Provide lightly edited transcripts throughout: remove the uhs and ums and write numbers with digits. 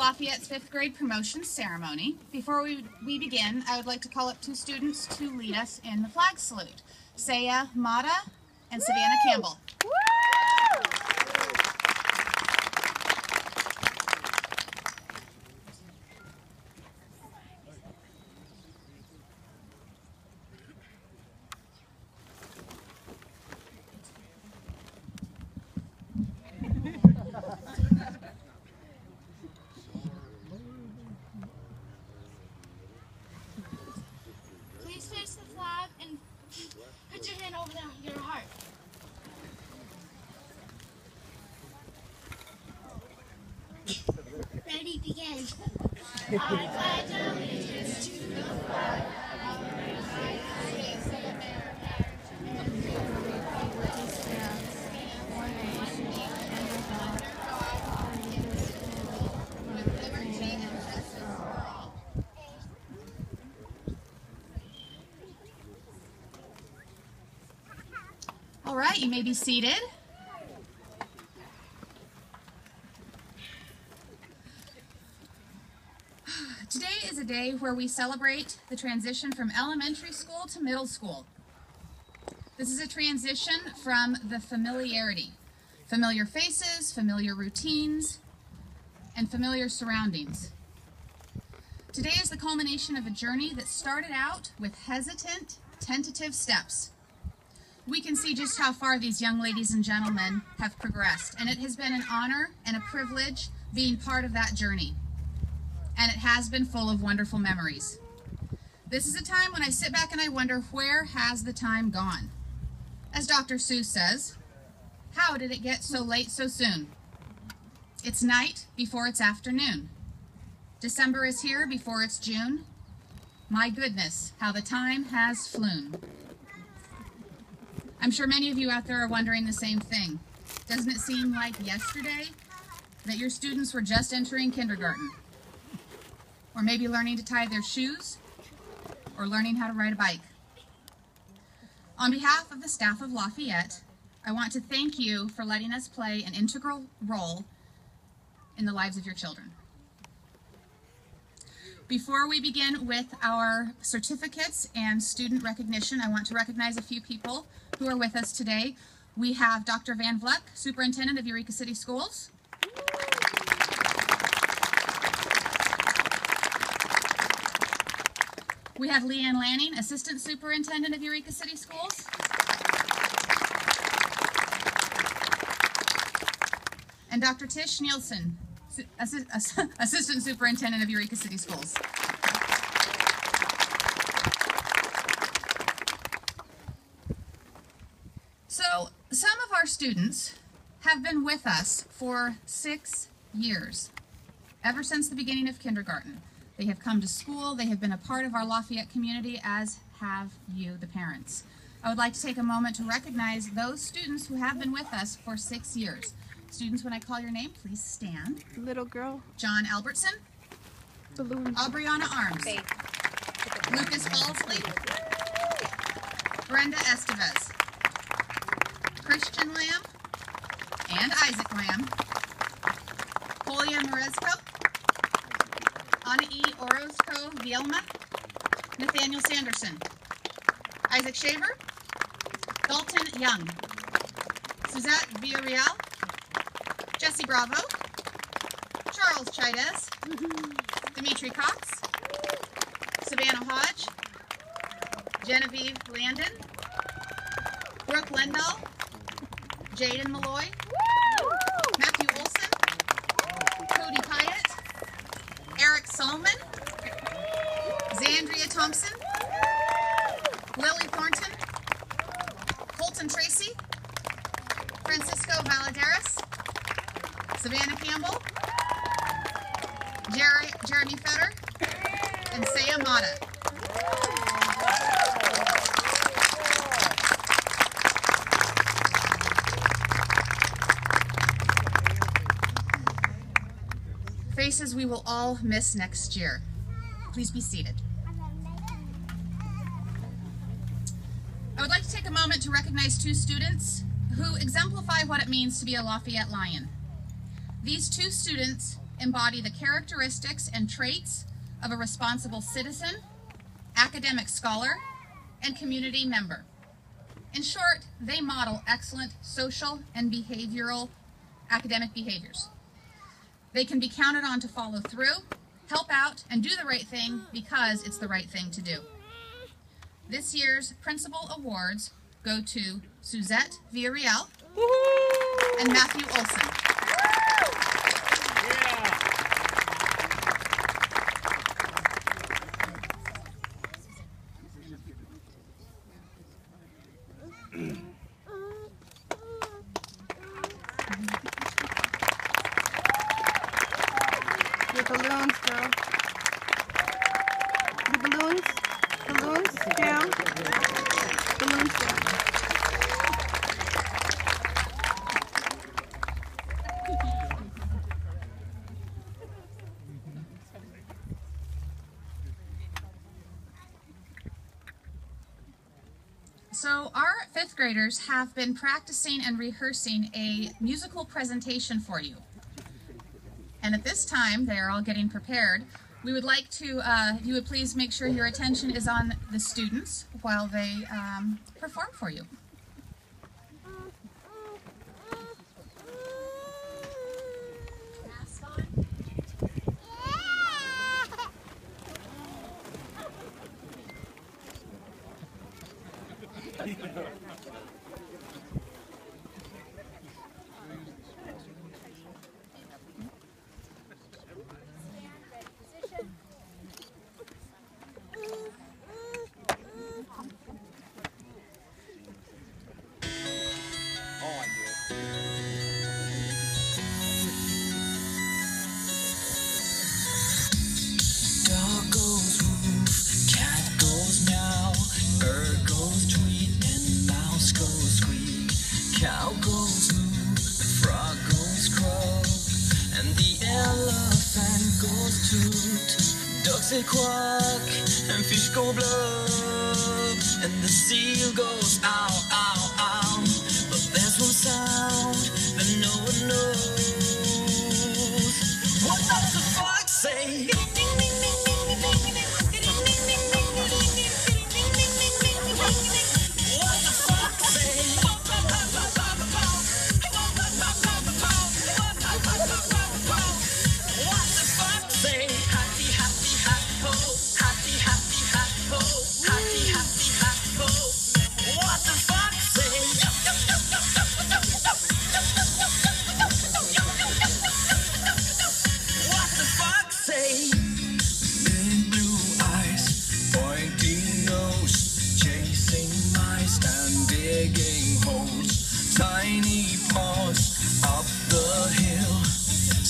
Lafayette's 5th grade promotion ceremony. Before we begin, I would like to call up 2 students to lead us in the flag salute. Saya Mata and Savannah Campbell. Ready, begin. I pledge allegiance to the flag of the United States of America and to the republic which stands one nation under God, indivisible, with liberty and justice for all. All right, you may be seated. Today is a day where we celebrate the transition from elementary school to middle school. This is a transition from the familiarity, familiar faces, familiar routines, and familiar surroundings. Today is the culmination of a journey that started out with hesitant, tentative steps. We can see just how far these young ladies and gentlemen have progressed, and it has been an honor and a privilege being part of that journey. And it has been full of wonderful memories. This is a time when I sit back and I wonder, where has the time gone? As Dr. Seuss says, how did it get so late so soon? It's night before it's afternoon. December is here before it's June. My goodness, how the time has flown. I'm sure many of you out there are wondering the same thing. Doesn't it seem like yesterday that your students were just entering kindergarten? Or maybe learning to tie their shoes, or learning how to ride a bike. On behalf of the staff of Lafayette, I want to thank you for letting us play an integral role in the lives of your children. Before we begin with our certificates and student recognition, I want to recognize a few people who are with us today. We have Dr. Van Vleck, Superintendent of Eureka City Schools. We have Leanne Lanning, Assistant Superintendent of Eureka City Schools. And Dr. Tish Nielsen, Assistant Superintendent of Eureka City Schools. So, some of our students have been with us for 6 years, ever since the beginning of kindergarten. They have come to school, they have been a part of our Lafayette community, as have you, the parents. I would like to take a moment to recognize those students who have been with us for 6 years. Students, when I call your name, please stand. Little girl. John Albertson. Balloon. Aubriana Arms. Faith. Lucas Falsley. Brenda Estevez. Christian Lamb. And Isaac Lamb. Kolya Merezko. Anna E. Orozco Vielma, Nathaniel Sanderson, Isaac Shaver, Dalton Young, Suzette Villarreal, Jesse Bravo, Charles Chaidez, Dimitri Cox, Savannah Hodge, Genevieve Landon, Brooke Lendahl, Jaden Malloy, Matthew Olson, Cody Pyatt, Eric Solomon, Zandria Thompson, Lily Thornton, Colton Tracy, Francisco Valadares, Savannah Campbell, Jeremy Fetter, and Saya Mata. Faces we will all miss next year. Please be seated. I would like to take a moment to recognize 2 students who exemplify what it means to be a Lafayette Lion. These 2 students embody the characteristics and traits of a responsible citizen, academic scholar, and community member. In short, they model excellent social and behavioral academic behaviors. They can be counted on to follow through, help out, and do the right thing because it's the right thing to do. This year's principal awards go to Suzette Villarreal and Matthew Olson. Your balloons, girl. The balloons. Balloons down. Balloons down. So our fifth graders have been practicing and rehearsing a musical presentation for you. And at this time, they are all getting prepared. We would like to, you would please make sure your attention is on the students while they perform for you. Cow goes moo, the frog goes croak, and the elephant goes toot. Ducks say quack, and fish go blub, and the seal goes ow, ow, ow. But there's one sound that no one knows. What does the fox say?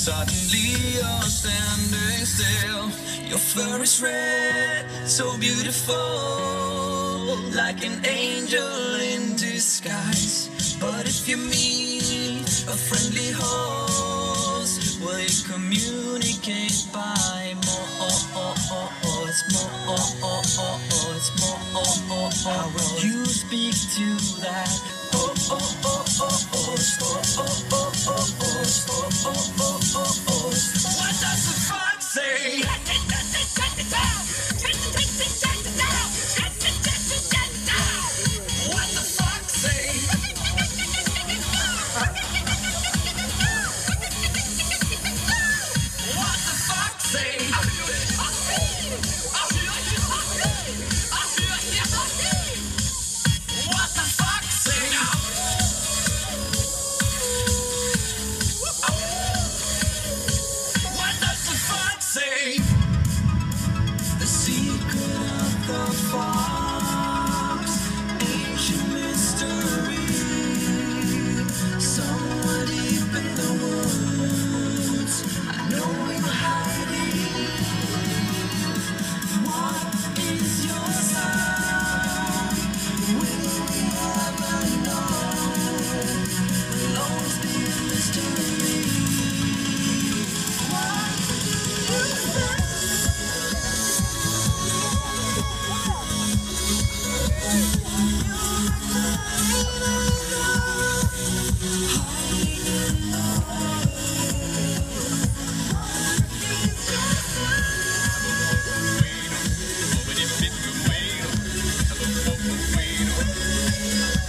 Suddenly you're standing still. Your fur is red, so beautiful, like an angel in disguise. But if you meet a friendly horse, will you communicate by more? It's more. It's more. How will you speak to that? What does the fox say? What the fox say? What the fox say? What the fox say? Baby,